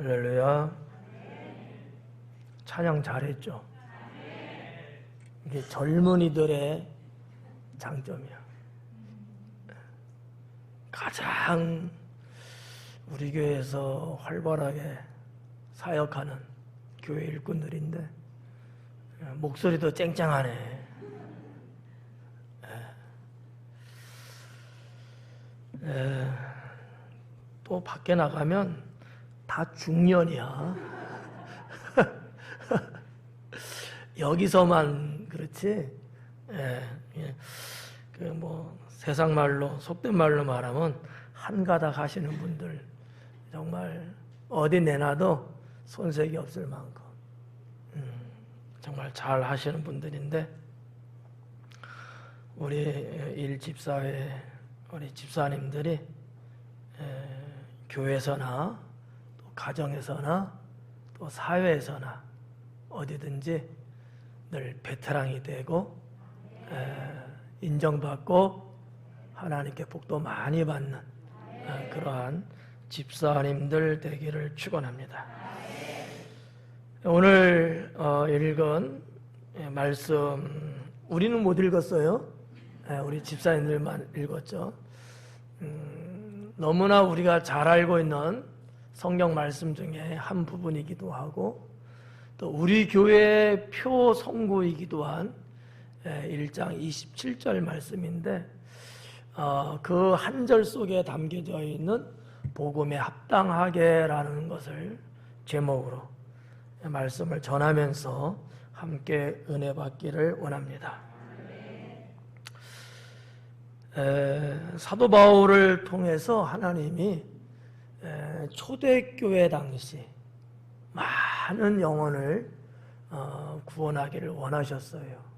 할렐루야. 찬양 잘했죠? 이게 젊은이들의 장점이야. 가장 우리 교회에서 활발하게 사역하는 교회 일꾼들인데 목소리도 쨍쨍하네. 또 밖에 나가면 다 중년이야. 여기서만 그렇지. 그 뭐 세상 말로 속된 말로 말하면 한가닥 하시는 분들 정말 어디 내놔도 손색이 없을 만큼 정말 잘 하시는 분들인데 우리 일집사회 우리 집사님들이 교회에서나 또 가정에서나 또 사회에서나 어디든지 늘 베테랑이 되고 인정받고 하나님께 복도 많이 받는 그러한 집사님들 되기를 축원합니다. 오늘 읽은 말씀 우리는 못 읽었어요. 우리 집사님들만 읽었죠. 너무나 우리가 잘 알고 있는 성경 말씀 중에 한 부분이기도 하고 또 우리 교회의 표 성구이기도 한 1장 27절 말씀인데 그 한 절 속에 담겨져 있는 복음에 합당하게라는 것을 제목으로 말씀을 전하면서 함께 은혜 받기를 원합니다. 사도 바울을 통해서 하나님이 초대교회 당시 많은 영혼을 구원하기를 원하셨어요.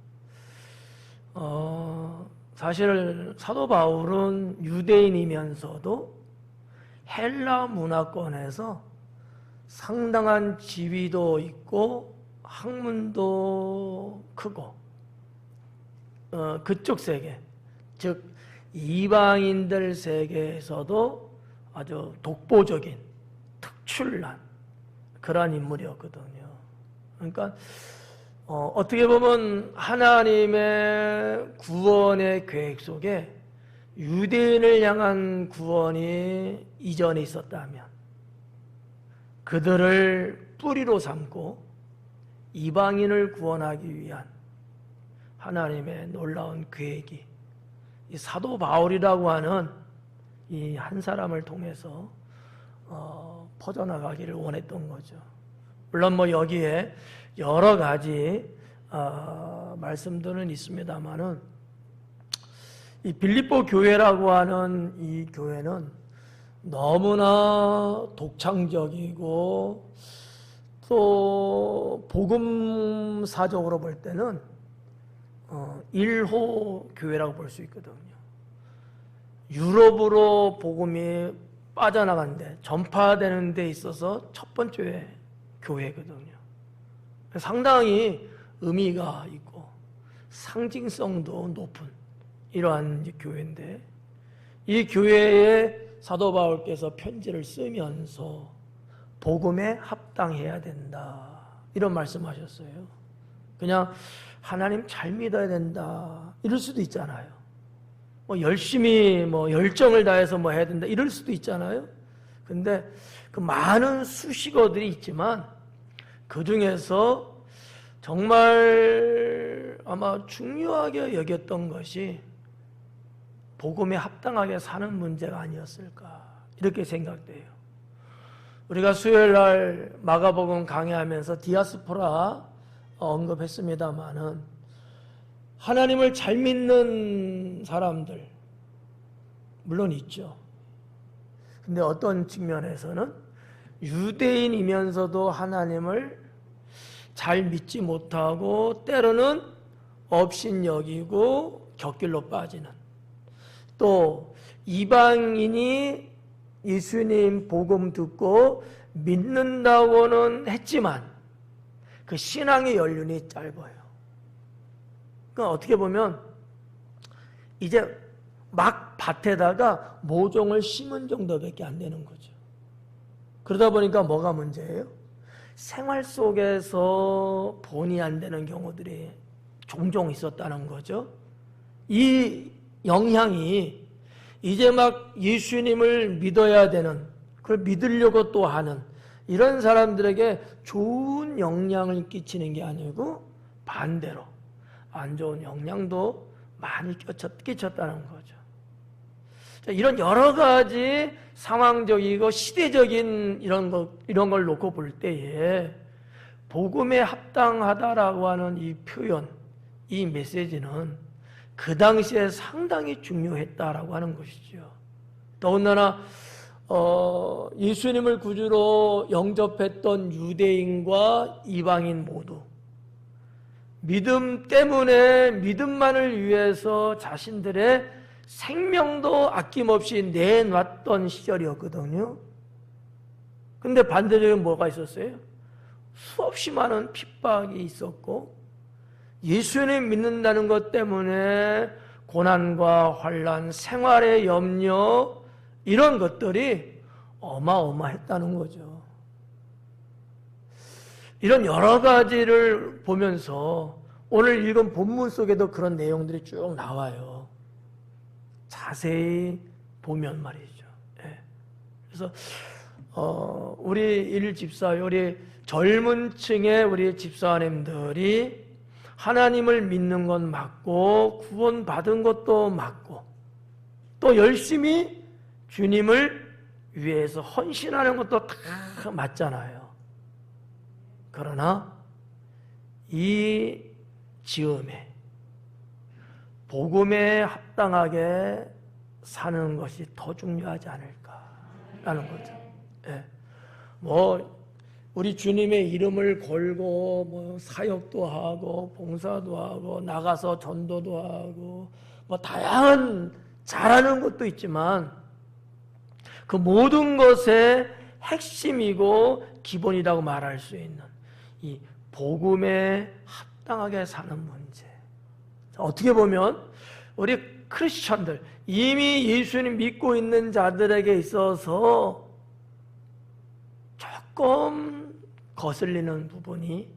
사실 사도 바울은 유대인이면서도 헬라 문화권에서 상당한 지위도 있고 학문도 크고 그쪽 세계 즉 이방인들 세계에서도 아주 독보적인 특출난 그러한 인물이었거든요. 그러니까 어떻게 보면 하나님의 구원의 계획 속에 유대인을 향한 구원이 이전에 있었다면 그들을 뿌리로 삼고 이방인을 구원하기 위한 하나님의 놀라운 계획이 이 사도 바울이라고 하는 이 한 사람을 통해서 퍼져나가기를 원했던 거죠. 물론 뭐 여기에 여러 가지 말씀들은 있습니다만은 이 빌립보 교회라고 하는 이 교회는 너무나 독창적이고 또 복음사적으로 볼 때는 1호 교회라고 볼 수 있거든요. 유럽으로 복음이 빠져나가는데 전파되는 데 있어서 첫 번째 교회거든요. 상당히 의미가 있고 상징성도 높은 이러한 교회인데 이 교회에 사도 바울께서 편지를 쓰면서 복음에 합당해야 된다 이런 말씀하셨어요. 그냥 하나님 잘 믿어야 된다 이럴 수도 있잖아요. 뭐 열심히 뭐 열정을 다해서 뭐 해야 된다 이럴 수도 있잖아요. 근데 그 많은 수식어들이 있지만 그 중에서 정말 아마 중요하게 여겼던 것이 복음에 합당하게 사는 문제가 아니었을까 이렇게 생각돼요. 우리가 수요일 날 마가복음 강의하면서 디아스포라 언급했습니다마는 하나님을 잘 믿는 사람들 물론 있죠. 근데 어떤 측면에서는 유대인이면서도 하나님을 잘 믿지 못하고 때로는 업신여기고 곁길로 빠지는 또 이방인이 예수님 복음 듣고 믿는다고는 했지만 그 신앙의 연륜이 짧아요. 그러니까 어떻게 보면 이제 막 밭에다가 모종을 심은 정도밖에 안 되는 거죠. 그러다 보니까 뭐가 문제예요? 생활 속에서 본의 안 되는 경우들이 종종 있었다는 거죠. 이 영향이 이제 막 예수님을 믿어야 되는, 그걸 믿으려고 또 하는 이런 사람들에게 좋은 영향을 끼치는 게 아니고 반대로 안 좋은 영향도 많이 끼쳤다는 거죠. 이런 여러 가지 상황적이고 시대적인 이런 걸 놓고 볼 때에 복음에 합당하다라고 하는 이 표현, 이 메시지는 그 당시에 상당히 중요했다라고 하는 것이죠. 더군다나 예수님을 구주로 영접했던 유대인과 이방인 모두 믿음 때문에 믿음만을 위해서 자신들의 생명도 아낌없이 내놨던 시절이었거든요. 근데 반대적인 뭐가 있었어요? 수없이 많은 핍박이 있었고 예수님 믿는다는 것 때문에 고난과 환난, 생활의 염려 이런 것들이 어마어마했다는 거죠. 이런 여러 가지를 보면서 오늘 읽은 본문 속에도 그런 내용들이 쭉 나와요. 자세히 보면 말이죠. 예. 그래서 우리 일집사, 우리 젊은 층의 우리 집사님들이 하나님을 믿는 건 맞고 구원받은 것도 맞고 또 열심히 주님을 위해서 헌신하는 것도 다 맞잖아요. 그러나 이 즈음에 복음에 합당하게 사는 것이 더 중요하지 않을까라는 거죠. 예. 우리 주님의 이름을 걸고 사역도 하고 봉사도 하고 나가서 전도도 하고 다양한 잘하는 것도 있지만 그 모든 것의 핵심이고 기본이라고 말할 수 있는 이 복음에 합당하게 사는 문제. 어떻게 보면 우리 크리스천들, 이미 예수님 믿고 있는 자들에게 있어서 조금 거슬리는 부분이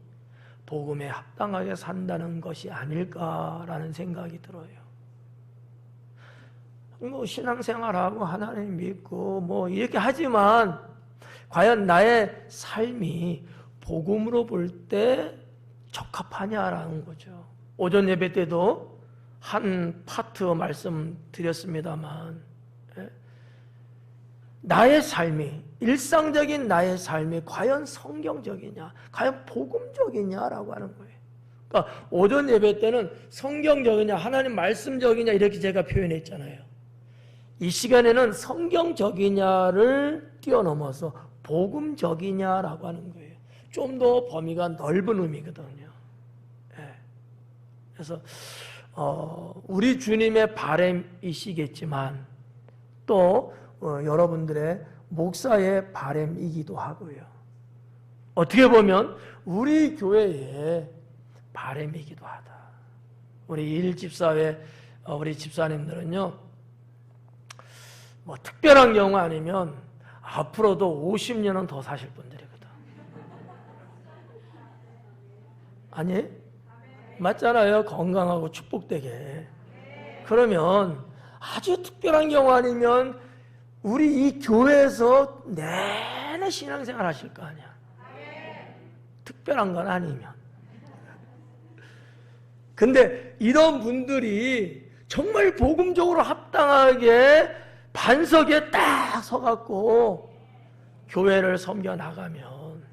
복음에 합당하게 산다는 것이 아닐까라는 생각이 들어요. 신앙생활하고 하나님 믿고 이렇게 하지만 과연 나의 삶이 복음으로 볼 때 적합하냐라는 거죠. 오전 예배 때도 한 파트 말씀드렸습니다만 나의 삶이, 일상적인 나의 삶이 과연 성경적이냐, 과연 복음적이냐라고 하는 거예요. 그러니까 오전 예배 때는 성경적이냐, 하나님 말씀적이냐 이렇게 제가 표현했잖아요. 이 시간에는 성경적이냐를 뛰어넘어서 복음적이냐라고 하는 거예요. 좀 더 범위가 넓은 의미거든요. 그래서 우리 주님의 바람이시겠지만 또 여러분들의 목사의 바람이기도 하고요. 어떻게 보면 우리 교회의 바람이기도 하다. 우리 일집사회 우리 집사님들은요, 특별한 경우 아니면 앞으로도 50년은 더 사실 분들이거든. 아니? 맞잖아요. 건강하고 축복되게. 그러면 아주 특별한 경우 아니면 우리 이 교회에서 내내 신앙생활 하실 거 아니야. 특별한 건 아니면. 근데 이런 분들이 정말 복음적으로 합당하게 반석에 딱 서갖고 교회를 섬겨 나가면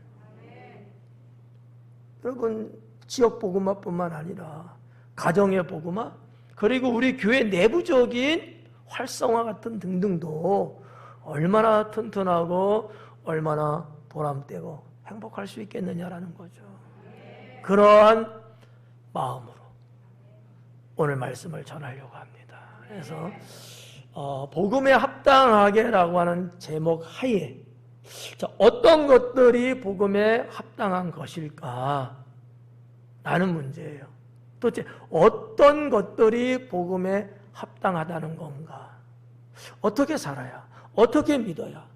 여러분 지역 복음화뿐만 아니라 가정의 복음화 그리고 우리 교회 내부적인 활성화 같은 등등도 얼마나 튼튼하고 얼마나 보람되고 행복할 수 있겠느냐라는 거죠. 그러한 마음으로 오늘 말씀을 전하려고 합니다. 그래서 복음에 합당하게라고 하는 제목 하에 어떤 것들이 복음에 합당한 것일까? 라는 문제예요. 도대체 어떤 것들이 복음에 합당하다는 건가? 어떻게 살아야? 어떻게 믿어야?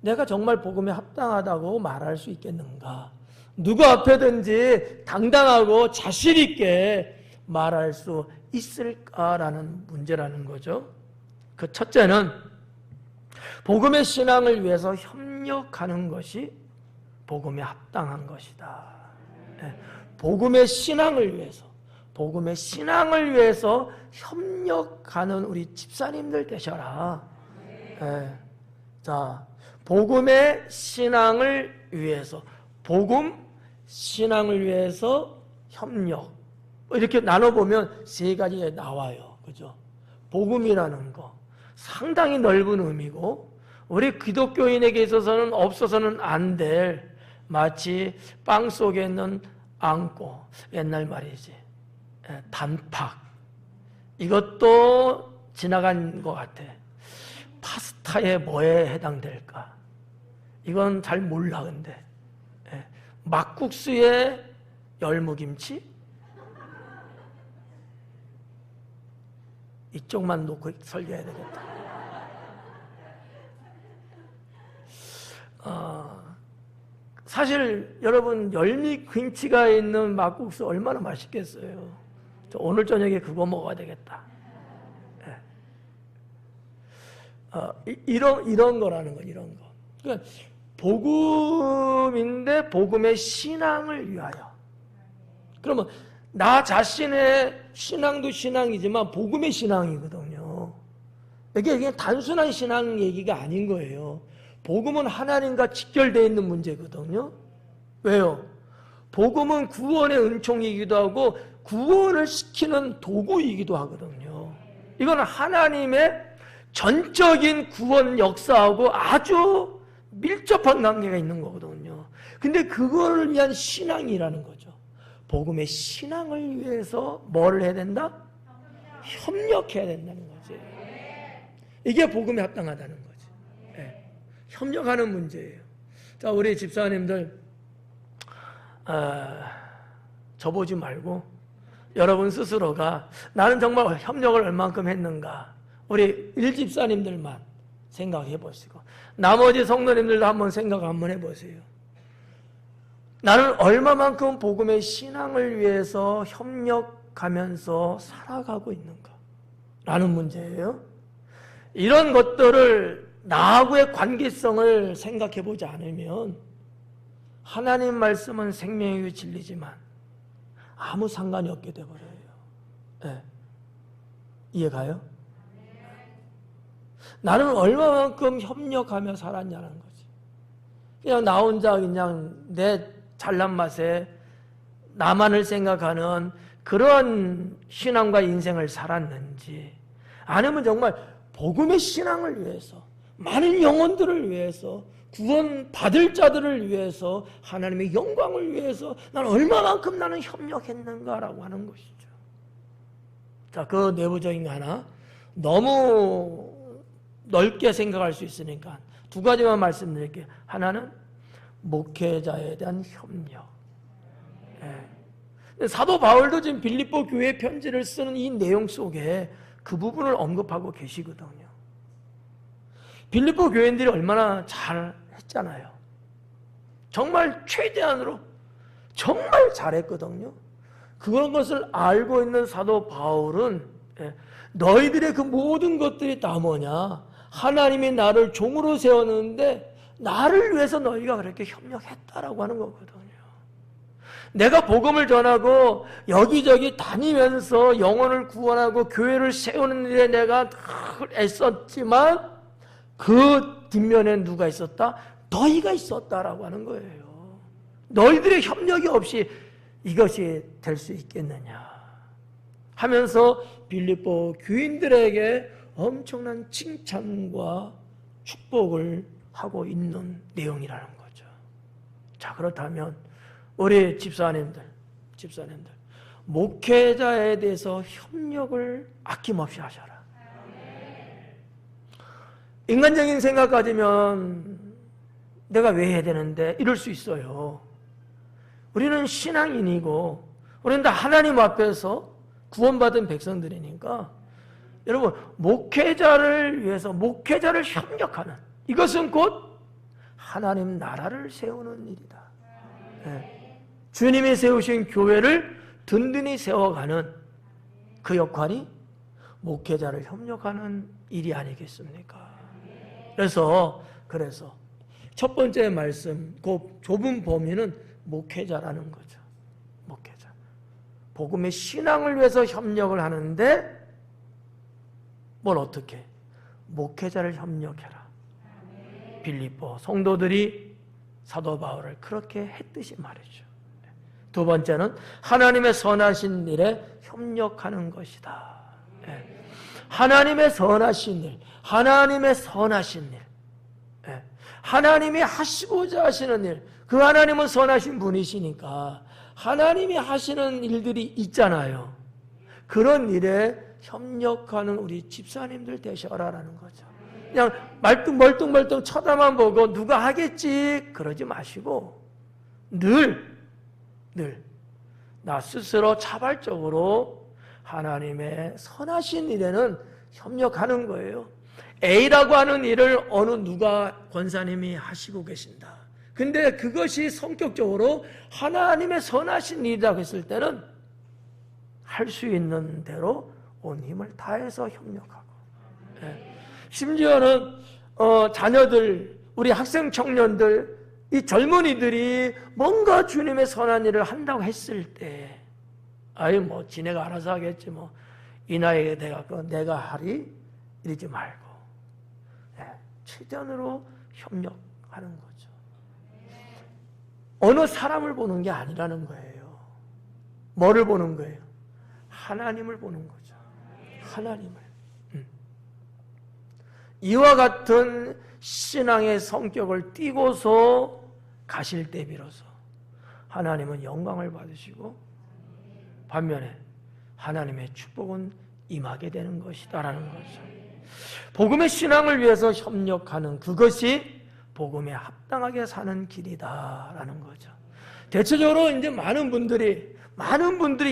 내가 정말 복음에 합당하다고 말할 수 있겠는가? 누구 앞에든지 당당하고 자신 있게 말할 수 있을까라는 문제라는 거죠. 그 첫째는 복음의 신앙을 위해서 협력하는 것이 복음에 합당한 것이다. 복음의 신앙을 위해서 협력하는 우리 집사님들 되셔라. 자, 복음의 신앙을 위해서, 협력. 이렇게 나눠보면 세 가지가 나와요. 그죠? 복음이라는 거. 상당히 넓은 의미고, 우리 기독교인에게 있어서는 없어서는 안 될, 마치 빵 속에 있는 앙꼬, 옛날 말이지, 단팥. 이것도 지나간 것 같아. 파스타에 뭐에 해당될까? 이건 잘 몰라, 근데. 막국수에 열무김치? 이쪽만 놓고 설계해야 되겠다. 사실 여러분, 열무김치가 있는 막국수 얼마나 맛있겠어요. 저 오늘 저녁에 그거 먹어야 되겠다. 이런 거라는 거, 이런 거. 그러니까 복음인데 복음의 신앙을 위하여. 그러면 나 자신의 신앙도 신앙이지만 복음의 신앙이거든요. 이게 그냥 단순한 신앙 얘기가 아닌 거예요. 복음은 하나님과 직결되어 있는 문제거든요. 왜요? 복음은 구원의 은총이기도 하고 구원을 시키는 도구이기도 하거든요. 이건 하나님의 전적인 구원 역사하고 아주 밀접한 관계가 있는 거거든요. 근데 그거를 위한 신앙이라는 거죠. 복음의 신앙을 위해서 뭐를 해야 된다? 협력해야 된다는 거지. 이게 복음에 합당하다는 거지. 협력하는 문제예요. 자, 우리 집사님들 저보지 말고 여러분 스스로가 나는 정말 협력을 얼만큼 했는가, 우리 일집사님들만 생각해 보시고 나머지 성도님들도 한번 생각 한번 해보세요. 나는 얼마만큼 복음의 신앙을 위해서 협력하면서 살아가고 있는가 라는 문제예요. 이런 것들을 나하고의 관계성을 생각해 보지 않으면 하나님 말씀은 생명이고 진리지만 아무 상관이 없게 되어버려요. 이해가요? 나는 얼마만큼 협력하며 살았냐는 거지. 그냥 나 혼자 그냥 내 잘난 맛에 나만을 생각하는 그런 신앙과 인생을 살았는지, 아니면 정말 복음의 신앙을 위해서, 많은 영혼들을 위해서, 구원 받을 자들을 위해서, 하나님의 영광을 위해서 난 얼마만큼 나는 협력했는가라고 하는 것이죠. 자, 그 내부적인 거 하나 너무 넓게 생각할 수 있으니까 두 가지만 말씀드릴게요. 하나는 목회자에 대한 협력. 사도 바울도 지금 빌립보 교회 편지를 쓰는 이 내용 속에 그 부분을 언급하고 계시거든요. 빌립보 교인들이 얼마나 잘 했잖아요. 정말 최대한으로 정말 잘했거든요. 그런 것을 알고 있는 사도 바울은 너희들의 그 모든 것들이 다 뭐냐, 하나님이 나를 종으로 세웠는데 나를 위해서 너희가 그렇게 협력했다라고 하는 거거든요. 내가 복음을 전하고 여기저기 다니면서 영혼을 구원하고 교회를 세우는 일에 내가 애썼지만 그 뒷면에 누가 있었다? 너희가 있었다라고 하는 거예요. 너희들의 협력이 없이 이것이 될 수 있겠느냐 하면서 빌립보 교인들에게 엄청난 칭찬과 축복을 하고 있는 내용이라는 거죠. 자, 그렇다면 우리 집사님들 목회자에 대해서 협력을 아낌없이 하셔라. 인간적인 생각 가지면 내가 왜 해야 되는데 이럴 수 있어요. 우리는 신앙인이고 우리는 다 하나님 앞에서 구원받은 백성들이니까 여러분, 목회자를 위해서 목회자를 협력하는, 이것은 곧 하나님 나라를 세우는 일이다. 네. 주님이 세우신 교회를 든든히 세워가는 그 역할이 목회자를 협력하는 일이 아니겠습니까? 그래서 첫 번째 말씀, 그 좁은 범위는 목회자라는 거죠. 목회자. 복음의 신앙을 위해서 협력을 하는데 뭘 어떻게? 목회자를 협력해라. 빌립보 성도들이 사도 바울을 그렇게 했듯이 말이죠. 두 번째는 하나님의 선하신 일에 협력하는 것이다. 하나님의 선하신 일, 하나님의 선하신 일, 하나님이 하시고자 하시는 일, 그 하나님은 선하신 분이시니까 하나님이 하시는 일들이 있잖아요. 그런 일에 협력하는 우리 집사님들 되셔라라는 거죠. 그냥 멀뚱멀뚱 쳐다만 보고 누가 하겠지 그러지 마시고 늘 나 스스로 자발적으로 하나님의 선하신 일에는 협력하는 거예요. A라고 하는 일을 어느 누가 권사님이 하시고 계신다. 근데 그것이 성격적으로 하나님의 선하신 일이라고 했을 때는 할 수 있는 대로 온 힘을 다해서 협력하고, 심지어는 자녀들, 우리 학생 청년들, 이 젊은이들이 뭔가 주님의 선한 일을 한다고 했을 때, 지네가 알아서 하겠지, 이 나이에 내가 하리 이러지 말고, 최대한으로 협력하는 거죠. 어느 사람을 보는 게 아니라는 거예요. 뭐를 보는 거예요? 하나님을 보는 거죠. 하나님을. 이와 같은 신앙의 성격을 띠고서 가실 때 비로소 하나님은 영광을 받으시고 반면에 하나님의 축복은 임하게 되는 것이다라는 거죠. 복음의 신앙을 위해서 협력하는 그것이 복음에 합당하게 사는 길이다라는 거죠. 대체적으로 이제 많은 분들이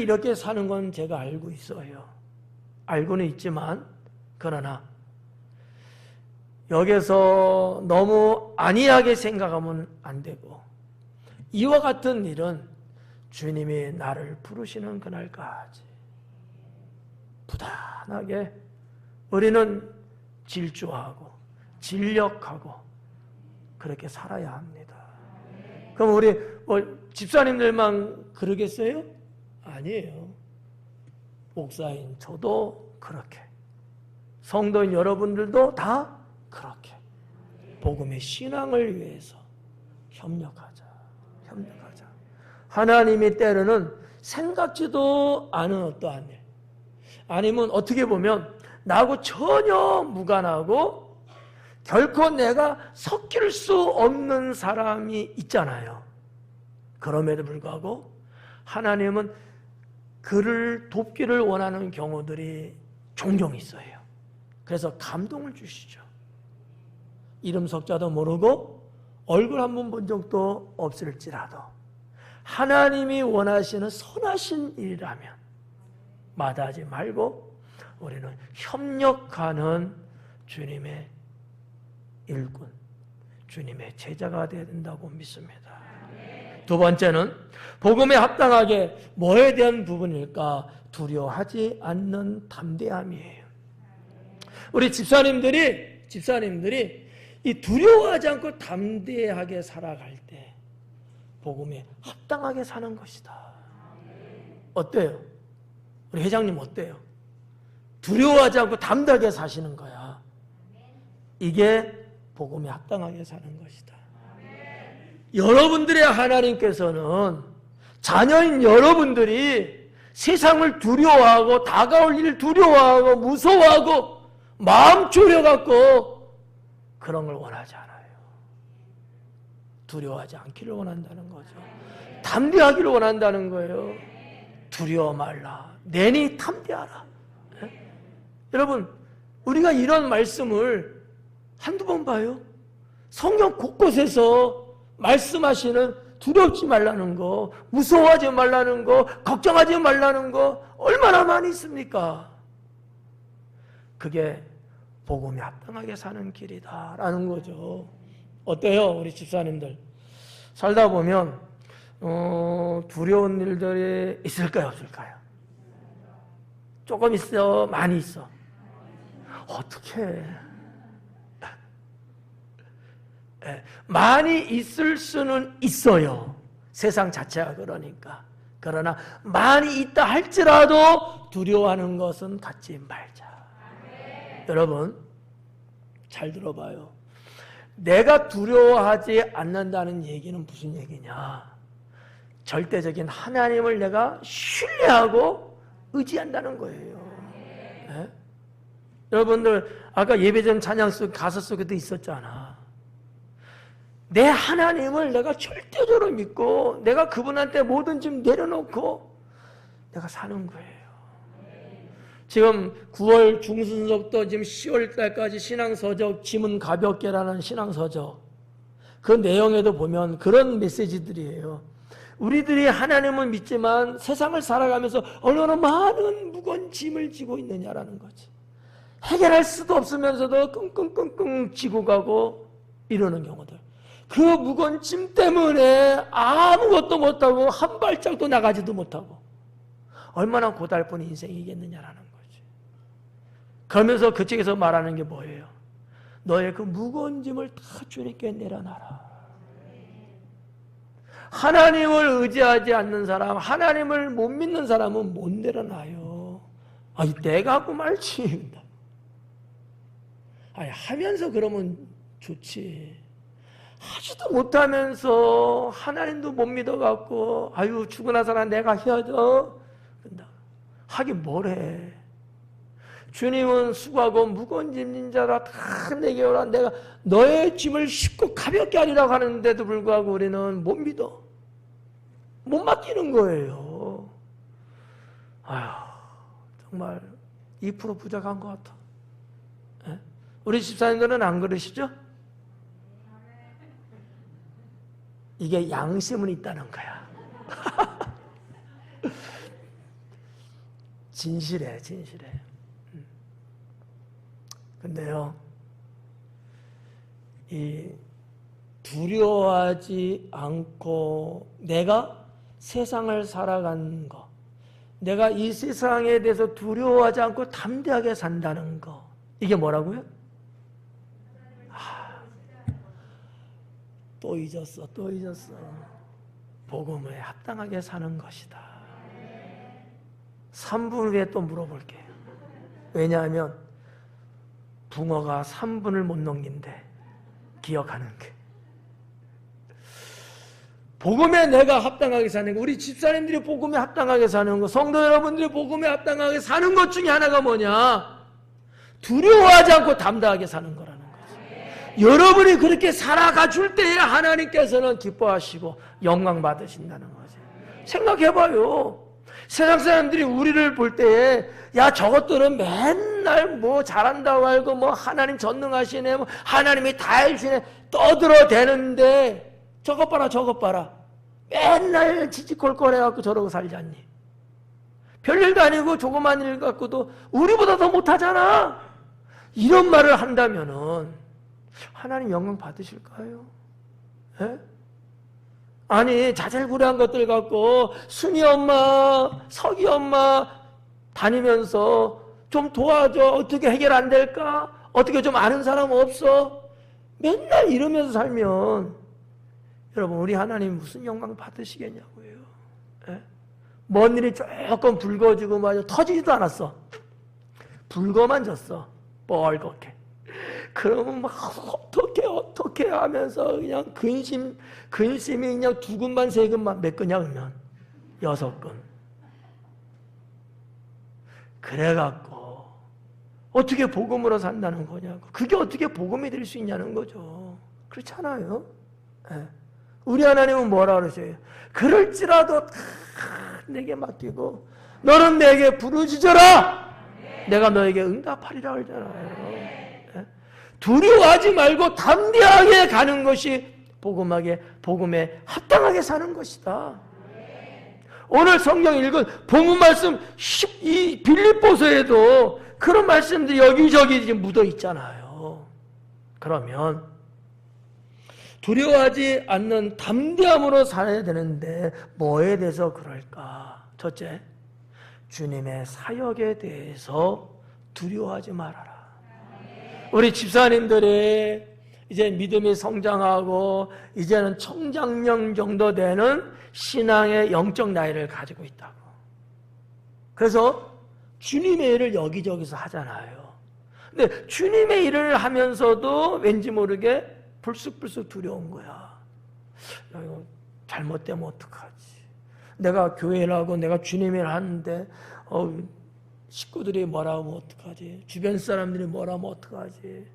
이렇게 사는 건 제가 알고 있어요. 알고는 있지만 그러나 여기서 너무 안이하게 생각하면 안 되고, 이와 같은 일은 주님이 나를 부르시는 그날까지 부단하게 우리는 질주하고 진력하고 그렇게 살아야 합니다. 그럼 우리 집사님들만 그러겠어요? 아니에요. 목사인 저도 그렇게, 성도인 여러분들도 다 그렇게 복음의 신앙을 위해서 협력하자. 하나님이 때로는 생각지도 않은 어떠한 일, 아니면 어떻게 보면 나하고 전혀 무관하고 결코 내가 섞일 수 없는 사람이 있잖아요. 그럼에도 불구하고 하나님은 그를 돕기를 원하는 경우들이 종종 있어요. 그래서 감동을 주시죠. 이름 석자도 모르고 얼굴 한 번 본 적도 없을지라도 하나님이 원하시는 선하신 일이라면 마다하지 말고 우리는 협력하는 주님의 일꾼, 주님의 제자가 되어야 된다고 믿습니다. 두 번째는 복음에 합당하게 뭐에 대한 부분일까? 두려워하지 않는 담대함이에요. 우리 집사님들이 이 두려워하지 않고 담대하게 살아갈 때 복음에 합당하게 사는 것이다. 어때요? 우리 회장님 어때요? 두려워하지 않고 담대하게 사시는 거야. 이게 복음에 합당하게 사는 것이다. 여러분들의 하나님께서는 자녀인 여러분들이 세상을 두려워하고 다가올 일을 두려워하고 무서워하고 마음 졸여갖고 그런 걸 원하지 않아요. 두려워하지 않기를 원한다는 거죠. 담대하기를 원한다는 거예요. 두려워 말라. 내니 담대하라. 여러분, 우리가 이런 말씀을 한두 번 봐요. 성경 곳곳에서 말씀하시는 두렵지 말라는 거, 무서워하지 말라는 거, 걱정하지 말라는 거 얼마나 많이 있습니까? 그게 복음에 합당하게 사는 길이다라는 거죠. 어때요? 우리 집사님들 살다 보면 두려운 일들이 있을까요? 없을까요? 조금 있어? 많이 있어? 어떻게 많이 있을 수는 있어요. 세상 자체가 그러니까. 그러나 많이 있다 할지라도 두려워하는 것은 갖지 말자. 여러분 잘 들어봐요. 내가 두려워하지 않는다는 얘기는 무슨 얘기냐? 절대적인 하나님을 내가 신뢰하고 의지한다는 거예요. 네? 여러분들 아까 예배전 찬양 속 가사 속에도 있었잖아. 내 하나님을 내가 절대적으로 믿고 내가 그분한테 모든 짐 내려놓고 내가 사는 거예요. 지금 9월 중순서부터 지금 10월 달까지 신앙서적 짐은 가볍게라는 신앙서적 그 내용에도 보면 그런 메시지들이에요. 우리들이 하나님을 믿지만 세상을 살아가면서 얼마나 많은 무거운 짐을 지고 있느냐라는 거지. 해결할 수도 없으면서도 끙끙끙끙 지고 가고 이러는 경우들. 그 무거운 짐 때문에 아무것도 못하고 한 발짝도 나가지도 못하고 얼마나 고달픈 인생이겠느냐라는 거지. 그러면서 그 책에서 말하는 게 뭐예요? 너의 그 무거운 짐을 다 주님께 내려놔라. 하나님을 의지하지 않는 사람, 하나님을 못 믿는 사람은 못 내려놔요. 아니 내가 하고 말지. 아니 하면서 그러면 좋지. 하지도 못하면서 하나님도 못 믿어갖고 아유 죽으나 내가 해야죠. 하긴 뭘 해. 주님은 수고하고 무거운 짐진 자라 다 내게 오라. 내가 너의 짐을 쉽고 가볍게 하리라고 하는데도 불구하고 우리는 못 믿어. 못 맡기는 거예요. 아휴 정말 2% 부족한 것 같아. 예? 우리 집사님들은 안 그러시죠? 이게 양심은 있다는 거야. 진실해. 근데요, 이 두려워하지 않고 내가 세상을 살아가는 거, 내가 이 세상에 대해서 두려워하지 않고 담대하게 산다는 거, 이게 뭐라고요? 또 잊었어. 복음에 합당하게 사는 것이다. 3분 후에 또 물어볼게요. 왜냐하면 붕어가 3분을 못 넘긴대. 기억하는 게. 복음에 내가 합당하게 사는 거, 우리 집사님들이 복음에 합당하게 사는 거, 성도 여러분들이 복음에 합당하게 사는 것 중에 하나가 뭐냐? 두려워하지 않고 담대하게 사는 거라는 거지. 여러분이 그렇게 살아가 줄 때에 하나님께서는 기뻐하시고 영광 받으신다는 거지. 생각해봐요. 세상 사람들이 우리를 볼 때에 야 저것들은 맨날 뭐 잘한다고 알고 뭐 하나님 전능하시네, 뭐 하나님이 다 해주시네 떠들어대는데 저것 봐라. 맨날 지지콜콜해갖고 저러고 살지 않니? 별일도 아니고 조그만 일 갖고도 우리보다 더 못하잖아. 이런 말을 한다면은 하나님 영광 받으실까요? 예? 아니 자잘구레한 것들 갖고 순이 엄마, 석이 엄마 다니면서 좀 도와줘. 어떻게 해결 안 될까? 어떻게 좀 아는 사람 없어? 맨날 이러면서 살면 여러분 우리 하나님 무슨 영광 받으시겠냐고요. 예? 먼 일이 조금 붉어지고 말이야 터지지도 않았어. 붉어만 졌어. 뻘겋게. 그러면 막 어떻게 하면서 그냥 근심이 그냥 2근만 3근만 몇 근이야 그러면 6근. 그래갖고 어떻게 복음으로 산다는 거냐고. 그게 어떻게 복음이 될 수 있냐는 거죠. 그렇잖아요. 네. 우리 하나님은 뭐라 그러세요? 그럴지라도 다 내게 맡기고 너는 내게 부르짖어라. 내가 너에게 응답하리라 그러잖아요. 두려워하지 말고 담대하게 가는 것이 복음에 합당하게 사는 것이다. 오늘 성경 읽은 본문 말씀 이 빌립보서에도 그런 말씀들이 여기저기 묻어 있잖아요. 그러면 두려워하지 않는 담대함으로 살아야 되는데 뭐에 대해서 그럴까? 첫째, 주님의 사역에 대해서 두려워하지 말아라. 우리 집사님들이 이제 믿음이 성장하고 이제는 청장년 정도 되는 신앙의 영적 나이를 가지고 있다고. 그래서 주님의 일을 여기저기서 하잖아요. 근데 주님의 일을 하면서도 왠지 모르게 불쑥불쑥 두려운 거야. 야, 이거 잘못되면 어떡하지? 내가 교회를 하고 내가 주님의 일을 하는데 식구들이 뭐라 하면 어떡하지? 주변 사람들이 뭐라 하면 어떡하지?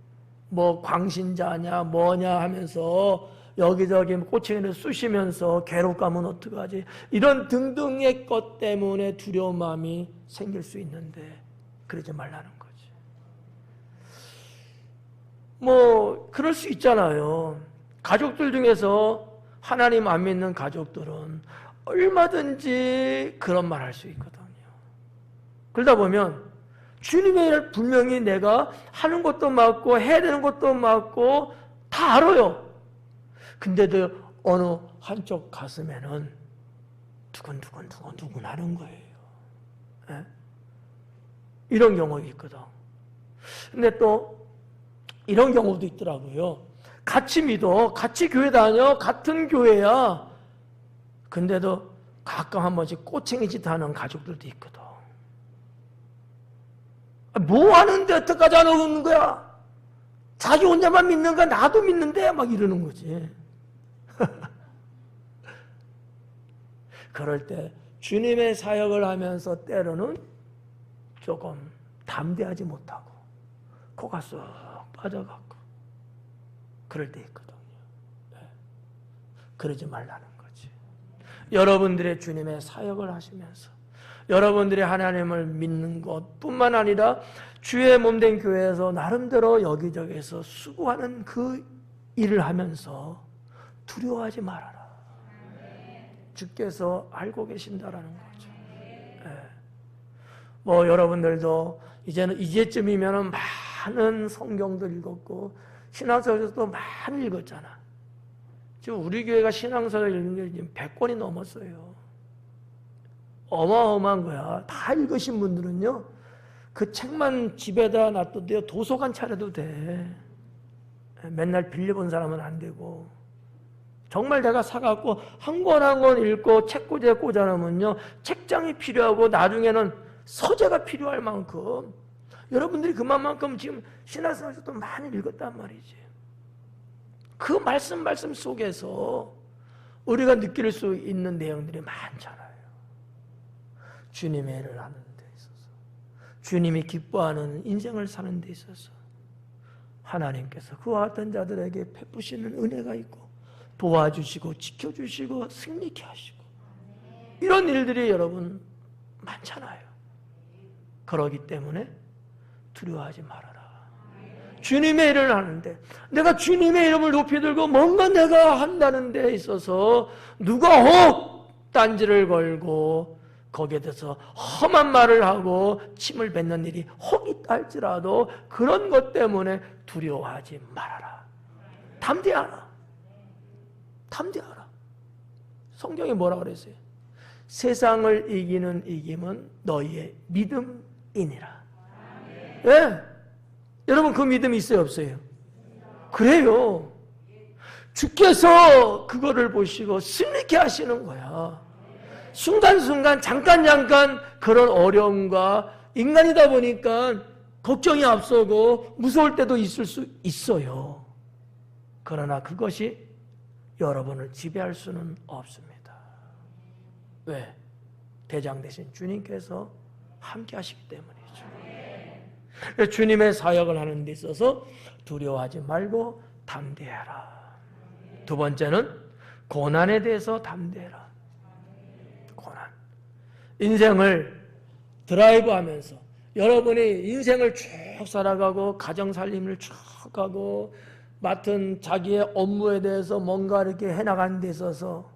뭐 광신자냐 뭐냐 하면서 여기저기 꼬챙이를 쑤시면서 괴롭가면 어떡하지? 이런 등등의 것 때문에 두려운 마음이 생길 수 있는데 그러지 말라는 거지. 뭐 그럴 수 있잖아요. 가족들 중에서 하나님 안 믿는 가족들은 얼마든지 그런 말 할 수 있거든요. 그러다 보면 주님의 일을 분명히 내가 하는 것도 맞고 해야 되는 것도 맞고 다 알아요. 근데도 어느 한쪽 가슴에는 두근두근 하는 거예요. 네? 이런 경우가 있거든. 근데 또 이런 경우도 있더라고요. 같이 믿어, 같이 교회 다녀, 같은 교회야. 근데도 가끔 한 번씩 꼬챙이 짓 하는 가족들도 있거든. 뭐 하는데 어떡하지 안 오는 거야? 자기 혼자만 믿는 거야? 나도 믿는데? 막 이러는 거지. 그럴 때 주님의 사역을 하면서 때로는 조금 담대하지 못하고 코가 쏙 빠져갖고 그럴 때 있거든요. 네. 그러지 말라는 거지. 여러분들의 주님의 사역을 하시면서 여러분들이 하나님을 믿는 것뿐만 아니라 주의 몸된 교회에서 나름대로 여기저기서 수고하는 그 일을 하면서 두려워하지 말아라. 주께서 알고 계신다라는 거죠. 네. 뭐 여러분들도 이제쯤이면 많은 성경도 읽었고 신앙서적도 많이 읽었잖아. 지금 우리 교회가 신앙서적 읽는 게 지금 100권이 넘었어요. 어마어마한 거야. 다 읽으신 분들은요, 그 책만 집에다 놔둬도 도서관 차려도 돼. 맨날 빌려본 사람은 안 되고. 정말 내가 사갖고 한 권 한 권 읽고 책꽂이에 꽂아놓으면요, 책장이 필요하고 나중에는 서재가 필요할 만큼 여러분들이 그만큼 지금 신앙생활도 많이 읽었단 말이지. 그 말씀 속에서 우리가 느낄 수 있는 내용들이 많잖아요. 주님의 일을 하는 데 있어서, 주님이 기뻐하는 인생을 사는 데 있어서 하나님께서 그와 같은 자들에게 베푸시는 은혜가 있고 도와주시고 지켜주시고 승리케 하시고 이런 일들이 여러분 많잖아요. 그러기 때문에 두려워하지 말아라. 주님의 일을 하는데 내가 주님의 이름을 높이 들고 뭔가 내가 한다는 데 있어서 누가 혹 딴지를 걸고 거기에 대해서 험한 말을 하고 침을 뱉는 일이 혹 있다 할지라도 그런 것 때문에 두려워하지 말아라. 담대하라. 담대하라. 성경이 뭐라고 그랬어요? 세상을 이기는 이김은 너희의 믿음이니라. 예? 여러분 그 믿음이 있어요 없어요? 그래요. 주께서 그거를 보시고 승리케 하시는 거야. 순간순간 잠깐 그런 어려움과 인간이다 보니까 걱정이 앞서고 무서울 때도 있을 수 있어요. 그러나 그것이 여러분을 지배할 수는 없습니다. 왜? 대장 되신 주님께서 함께 하시기 때문이죠. 주님의 사역을 하는 데 있어서 두려워하지 말고 담대해라. 두 번째는 고난에 대해서 담대해라. 고난. 인생을 드라이브하면서 여러분이 인생을 쭉 살아가고 가정 살림을 쭉 하고 맡은 자기의 업무에 대해서 뭔가 이렇게 해나가는 데 있어서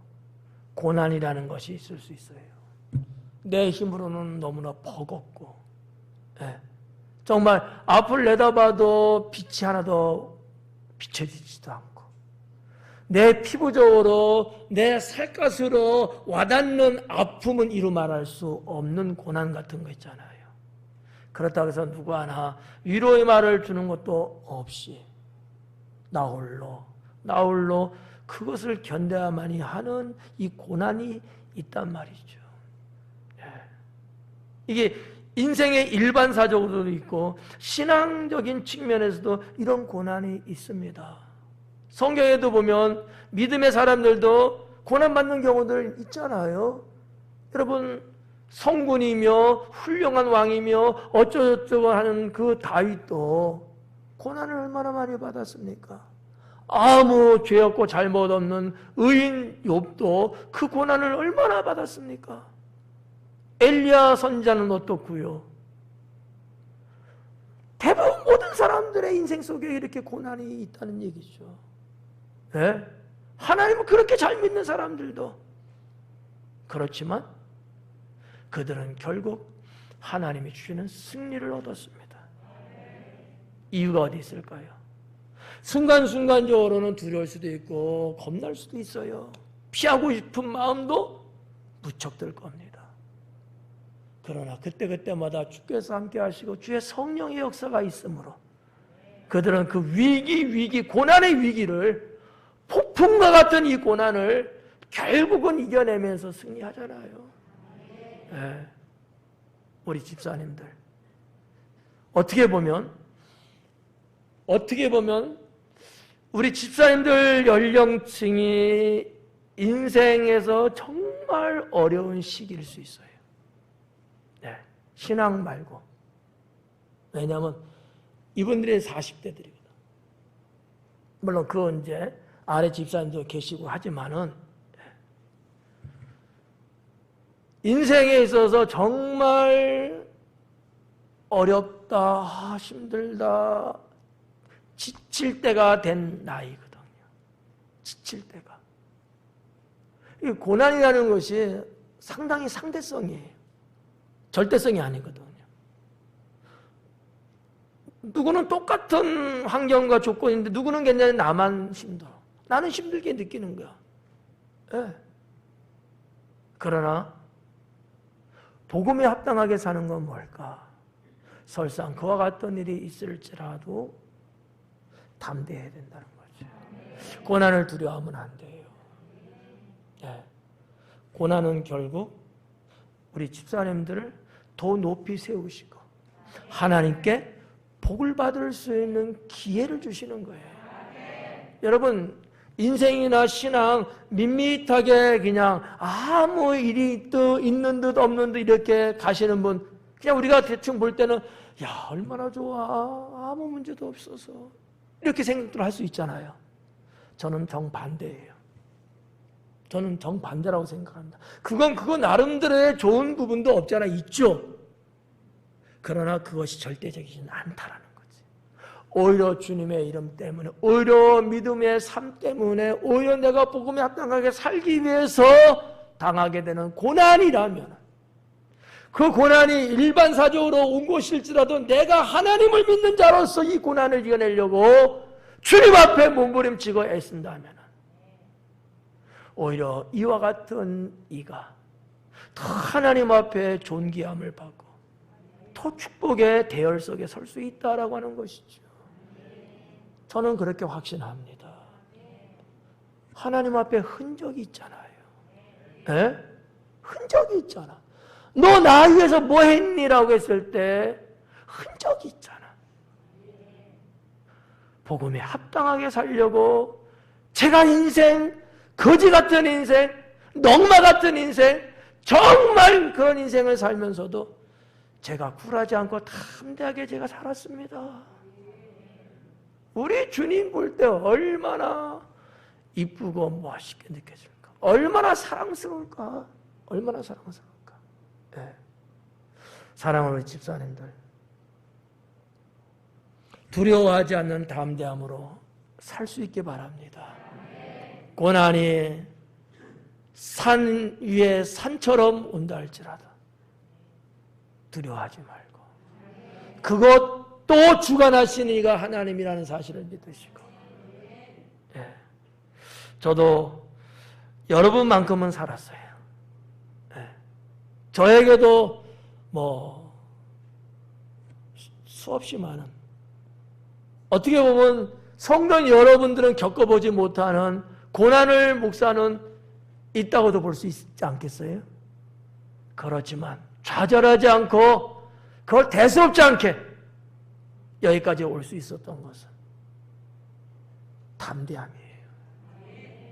고난이라는 것이 있을 수 있어요. 내 힘으로는 너무나 버겁고, 예. 정말 앞을 내다봐도 빛이 하나도 비춰지지도 않고 내 피부적으로 내 살갗으로 와닿는 아픔은 이루 말할 수 없는 고난 같은 거 있잖아요. 그렇다고 해서 누구 하나 위로의 말을 주는 것도 없이 나 홀로 그것을 견뎌야만이 하는 이 고난이 있단 말이죠. 이게 인생의 일반사적으로도 있고 신앙적인 측면에서도 이런 고난이 있습니다. 성경에도 보면 믿음의 사람들도 고난받는 경우들 있잖아요. 여러분, 성군이며 훌륭한 왕이며 어쩌고저쩌고 하는 그 다윗도 고난을 얼마나 많이 받았습니까? 아무 죄 없고 잘못 없는 의인 욥도 그 고난을 얼마나 받았습니까? 엘리야 선지자는 어떻고요? 대부분 모든 사람들의 인생 속에 이렇게 고난이 있다는 얘기죠. 네? 하나님을 그렇게 잘 믿는 사람들도 그렇지만 그들은 결국 하나님이 주시는 승리를 얻었습니다. 이유가 어디 있을까요? 순간순간적으로는 두려울 수도 있고 겁날 수도 있어요. 피하고 싶은 마음도 무척 들 겁니다. 그러나 그때마다 주께서 함께 하시고 주의 성령의 역사가 있으므로 그들은 그 위기, 고난의 위기를, 폭풍과 같은 이 고난을 결국은 이겨내면서 승리하잖아요. 네. 우리 집사님들 어떻게 보면 우리 집사님들 연령층이 인생에서 정말 어려운 시기일 수 있어요. 네. 신앙 말고. 왜냐하면 이분들이 40대들이거든. 물론 그건 이제 아래 집사님도 계시고 하지만은 인생에 있어서 정말 어렵다, 힘들다, 지칠 때가 된 나이거든요. 지칠 때가. 이 고난이라는 것이 상당히 상대성이에요. 절대성이 아니거든요. 누구는 똑같은 환경과 조건인데 누구는 괜찮은데 나만 힘들어. 나는 힘들게 느끼는 거야. 네. 그러나 복음에 합당하게 사는 건 뭘까? 설상 그와 같은 일이 있을지라도 담대해야 된다는 거죠. 고난을 두려워하면 안 돼요. 네. 고난은 결국 우리 집사님들을 더 높이 세우시고 하나님께 복을 받을 수 있는 기회를 주시는 거예요. 여러분, 인생이나 신앙 밋밋하게 그냥 아무 일이 있는 듯 없는 듯 이렇게 가시는 분, 그냥 우리가 대충 볼 때는 야, 얼마나 좋아, 아무 문제도 없어서 이렇게 생각들 할 수 있잖아요. 저는 정반대예요. 저는 정반대라고 생각합니다. 그거 나름대로의 좋은 부분도 없잖아, 있죠. 그러나 그것이 절대적이지 않다라는 거지. 오히려 주님의 이름 때문에, 오히려 믿음의 삶 때문에, 오히려 내가 복음에 합당하게 살기 위해서 당하게 되는 고난이라면, 그 고난이 일반사적으로 온 것일지라도 내가 하나님을 믿는 자로서 이 고난을 이겨내려고 주님 앞에 몸부림치고 애쓴다면 오히려 이와 같은 이가 더 하나님 앞에 존귀함을 받고 더 축복의 대열 속에 설 수 있다라고 하는 것이죠. 저는 그렇게 확신합니다. 하나님 앞에 흔적이 있잖아요. 에? 흔적이 있잖아. 너 나 위해서 뭐 했니라고 했을 때 흔적이 있잖아. 복음에 합당하게 살려고 제가 인생, 거지 같은 인생, 넝마 같은 인생, 정말 그런 인생을 살면서도 제가 굴하지 않고 담대하게 제가 살았습니다. 우리 주님 볼 때 얼마나 이쁘고 멋있게 느껴질까? 얼마나 사랑스러울까? 얼마나 사랑스러울까? 네. 사랑하는 우리 집사님들, 두려워하지 않는 담대함으로 살 수 있게 바랍니다. 고난이 산 위에 산처럼 온다 할지라도 두려워하지 말고 그것도 주관하시는 이가 하나님이라는 사실을 믿으시고, 예. 저도 여러분만큼은 살았어요. 네. 저에게도 뭐 수없이 많은, 어떻게 보면 성도 여러분들은 겪어보지 못하는 고난을 목사는 있다고도 볼 수 있지 않겠어요? 그렇지만 좌절하지 않고 그걸 대수롭지 않게 여기까지 올 수 있었던 것은 담대함이에요.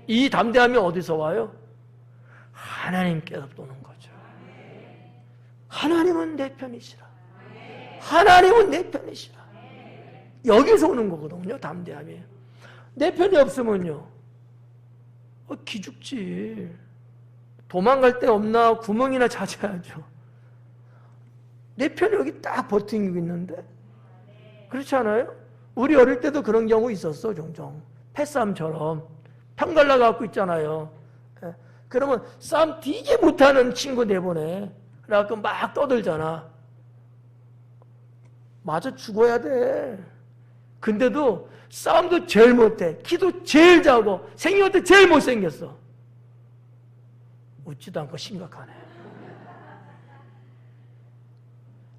이 담대함이 어디서 와요? 하나님께서 오는 거죠. 하나님은 내 편이시라. 하나님은 내 편이시라. 여기서 오는 거거든요. 담대함이. 내 편이 없으면요, 기죽지. 도망갈 데 없나 구멍이나 찾아야죠. 내 편이 여기 딱 버티고 있는데. 그렇지 않아요? 우리 어릴 때도 그런 경우 있었어. 종종 패싸움처럼 편갈라 갖고 있잖아요. 그러면 싸움 되게 못하는 친구 내보내. 그래갖고 막 떠들잖아. 맞아 죽어야 돼. 근데도 싸움도 제일 못해. 키도 제일 작고 생긴 것도 제일 못생겼어. 웃지도 않고 심각하네.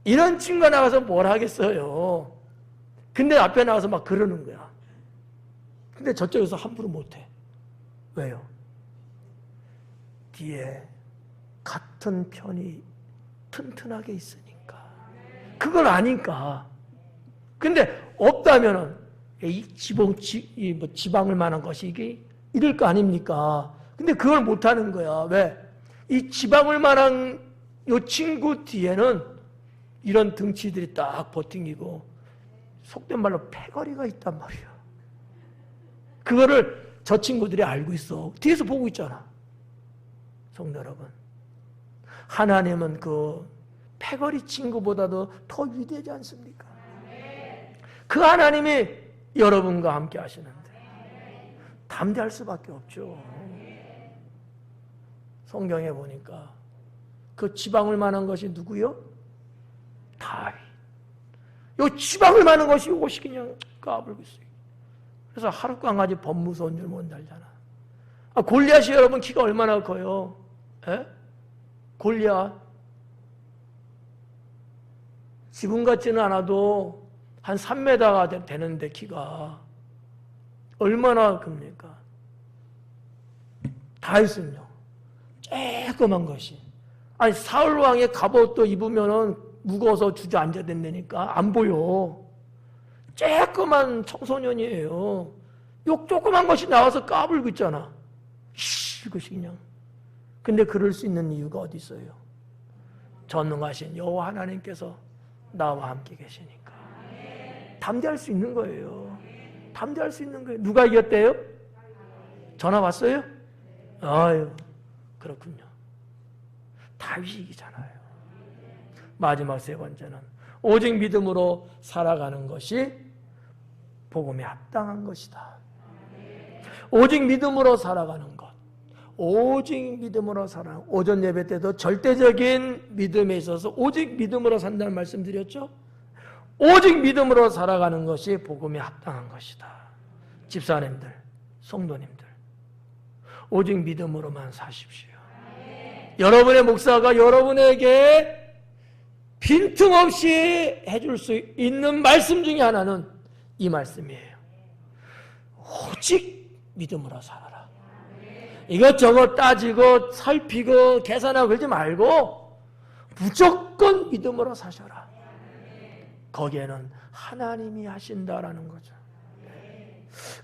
이런 친구가 나가서 뭘 하겠어요. 근데 앞에 나가서 막 그러는 거야. 근데 저쪽에서 함부로 못해. 왜요? 뒤에 같은 편이 튼튼하게 있으니까. 그걸 아니까. 근데 없다면은 이 지방을 만한 것이 이게 이럴 거 아닙니까? 근데 그걸 못하는 거야. 왜? 이 지방을 만한 이 친구 뒤에는 이런 등치들이 딱 버팅기고 속된 말로 패거리가 있단 말이야. 그거를 저 친구들이 알고 있어. 뒤에서 보고 있잖아. 성도 여러분, 하나님은 그 패거리 친구보다도 더 위대하지 않습니까? 그 하나님이 여러분과 함께 하시는데 담대할 수밖에 없죠. 성경에 보니까 그 지방을 만한 것이 누구요? 다윗. 요 지방을 만한 것이 이것이 그냥 까불고 있어요. 그래서 하루 강아지 법무서운 줄 못 알잖아. 골리앗이 여러분 키가 얼마나 커요? 에? 골리앗. 지금 같지는 않아도 한 3m가 되는데 키가 얼마나 큽니까? 다윗은요, 쬐끄만 것이. 아니 사울 왕의 갑옷도 입으면은 무거워서 주저앉아야 된다니까 안 보여. 쬐끄만 청소년이에요. 요 조그만 것이 나와서 까불고 있잖아. 이것이 그냥. 근데 그럴 수 있는 이유가 어디 있어요? 전능하신 여호와 하나님께서 나와 함께 계시니까 담대할 수 있는 거예요. 담대할 수 있는 거예요. 누가 이겼대요? 전화 왔어요? 아유, 그렇군요. 다윗이 이기잖아요. 마지막 세 번째는 오직 믿음으로 살아가는 것이 복음에 합당한 것이다. 오직 믿음으로 살아가는 것. 오직 믿음으로 살아가는 것. 오전 예배 때도 절대적인 믿음에 있어서 오직 믿음으로 산다는 말씀 드렸죠? 오직 믿음으로 살아가는 것이 복음에 합당한 것이다. 집사님들, 성도님들, 오직 믿음으로만 사십시오. 여러분의 목사가 여러분에게 빈틈없이 해줄 수 있는 말씀 중에 하나는 이 말씀이에요. 오직 믿음으로 살아라. 이것저것 따지고 살피고 계산하고 그러지 말고 무조건 믿음으로 사셔라. 거기에는 하나님이 하신다라는 거죠.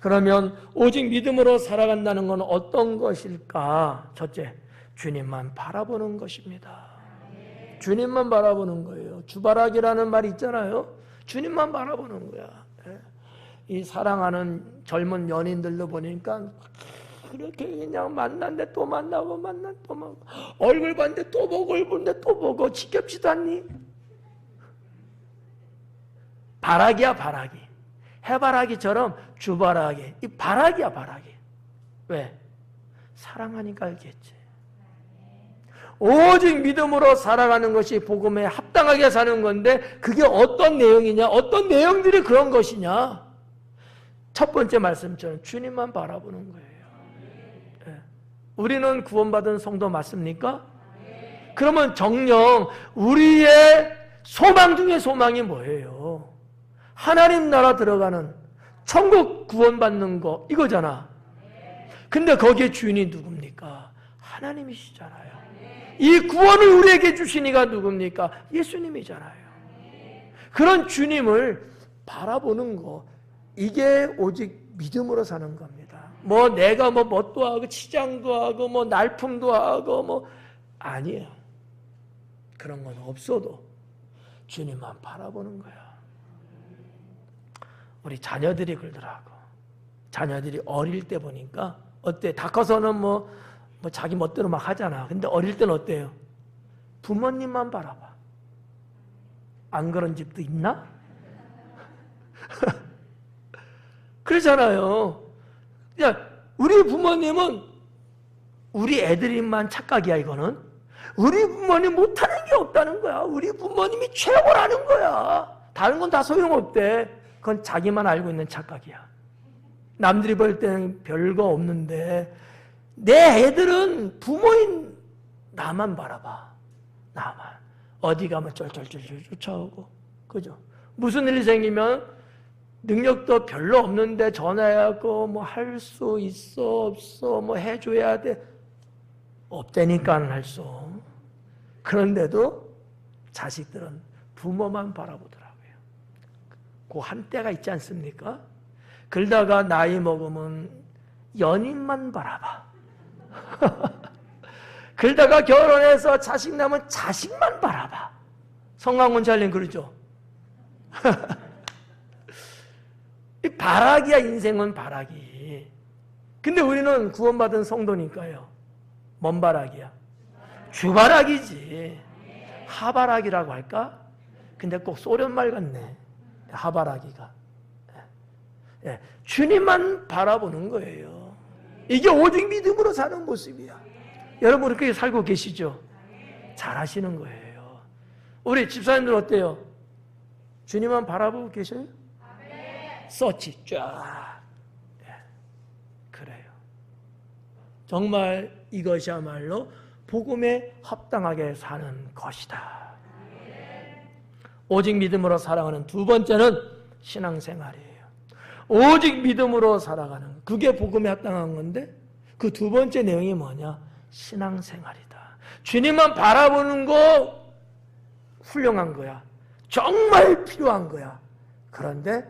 그러면 오직 믿음으로 살아간다는 건 어떤 것일까? 첫째, 주님만 바라보는 것입니다. 주님만 바라보는 거예요. 주바라기라는 말이 있잖아요. 주님만 바라보는 거야. 이 사랑하는 젊은 연인들도 보니까 그렇게 그냥 만났는데 또 만나고 만났는데 또 만나고 얼굴 봤는데 또 보고 얼굴 봤는데 또 보고 지겹지도 않니? 바라기야 바라기. 해바라기처럼 주바라기. 이 바라기야 바라기. 왜? 사랑하니까 알겠지. 오직 믿음으로 살아가는 것이 복음에 합당하게 사는 건데 그게 어떤 내용이냐? 어떤 내용들이 그런 것이냐? 첫 번째 말씀처럼 주님만 바라보는 거예요. 우리는 구원받은 성도 맞습니까? 그러면 정녕 우리의 소망 중에 소망이 뭐예요? 하나님 나라 들어가는 천국 구원받는 거 이거잖아. 근데 거기에 주인이 누굽니까? 하나님이시잖아요. 이 구원을 우리에게 주신 이가 누굽니까? 예수님이잖아요. 그런 주님을 바라보는 거, 이게 오직 믿음으로 사는 겁니다. 뭐 내가 뭐 뭣도 하고 치장도 하고 뭐 날품도 하고 뭐 아니에요. 그런 건 없어도 주님만 바라보는 거야. 우리 자녀들이 그러더라고. 자녀들이 어릴 때 보니까 어때? 다 커서는 뭐 자기 멋대로 막 하잖아. 근데 어릴 때는 어때요? 부모님만 바라봐. 안 그런 집도 있나? 그러잖아요. 야, 우리 부모님은 우리 애들만 착각이야, 이거는. 우리 부모님 못하는 게 없다는 거야. 우리 부모님이 최고라는 거야. 다른 건 다 소용없대. 그건 자기만 알고 있는 착각이야. 남들이 볼 때는 별거 없는데 내 애들은 부모인 나만 바라봐. 나만. 어디 가면 쩔쩔쩔 쫓아오고. 그죠? 무슨 일이 생기면 능력도 별로 없는데 전화해갖고 뭐 할 수 있어 없어 뭐 해줘야 돼. 없다니까 안 할 수. 그런데도 자식들은 부모만 바라보더라고요. 그 한때가 있지 않습니까? 그러다가 나이 먹으면 연인만 바라봐. 그러다가 결혼해서 자식 나면 자식만 바라봐. 성광훈 잘님 그러죠? 이 바라기야, 인생은 바라기. 근데 우리는 구원받은 성도니까요. 뭔 바라기야? 주바라기지. 하바라기라고 할까? 근데 꼭 소련말 같네. 하바라기가. 예, 주님만 바라보는 거예요. 이게 오직 믿음으로 사는 모습이야. 여러분 그렇게 살고 계시죠? 잘하시는 거예요. 우리 집사님들 어때요? 주님만 바라보고 계셔요? 서치 쫙. 네. 그래요. 정말 이것이야말로 복음에 합당하게 사는 것이다. 오직 믿음으로 살아가는 두 번째는 신앙생활이에요. 오직 믿음으로 살아가는, 그게 복음에 합당한 건데 그 두 번째 내용이 뭐냐? 신앙생활이다. 주님만 바라보는 거 훌륭한 거야. 정말 필요한 거야. 그런데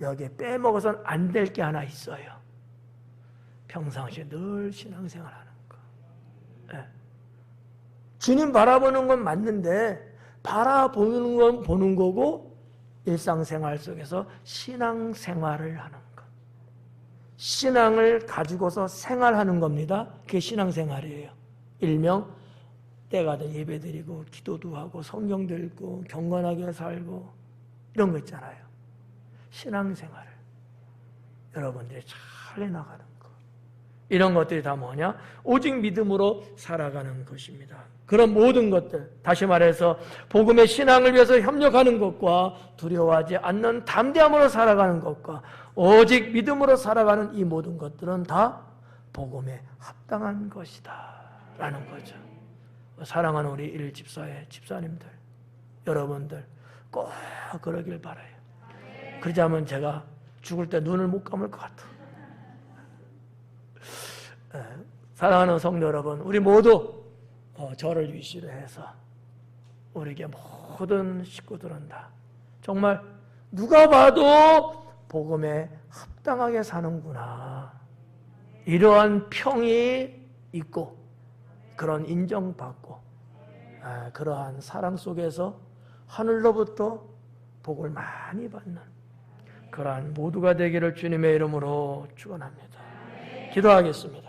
여기에 빼먹어서는 안 될 게 하나 있어요. 평상시에 늘 신앙생활하는 거. 네. 주님 바라보는 건 맞는데 바라보는 건 보는 거고 일상생활 속에서 신앙생활을 하는 것. 신앙을 가지고서 생활하는 겁니다. 그게 신앙생활이에요. 일명 때가 돼 예배드리고 기도도 하고 성경도 읽고 경건하게 살고 이런 거 있잖아요. 신앙생활을 여러분들이 잘 해나가는 것. 이런 것들이 다 뭐냐? 오직 믿음으로 살아가는 것입니다. 그런 모든 것들, 다시 말해서 복음의 신앙을 위해서 협력하는 것과 두려워하지 않는 담대함으로 살아가는 것과 오직 믿음으로 살아가는 이 모든 것들은 다 복음에 합당한 것이다 라는 거죠. 사랑하는 우리 일집사의 집사님들, 여러분들 꼭 그러길 바라요. 그러지 않으면 제가 죽을 때 눈을 못 감을 것 같아. 사랑하는 성도 여러분, 우리 모두 저를 위시로 해서 우리에게 모든 식구들은 다 정말 누가 봐도 복음에 합당하게 사는구나, 이러한 평이 있고 그런 인정받고 그러한 사랑 속에서 하늘로부터 복을 많이 받는 그러한 모두가 되기를 주님의 이름으로 축원합니다. 기도하겠습니다.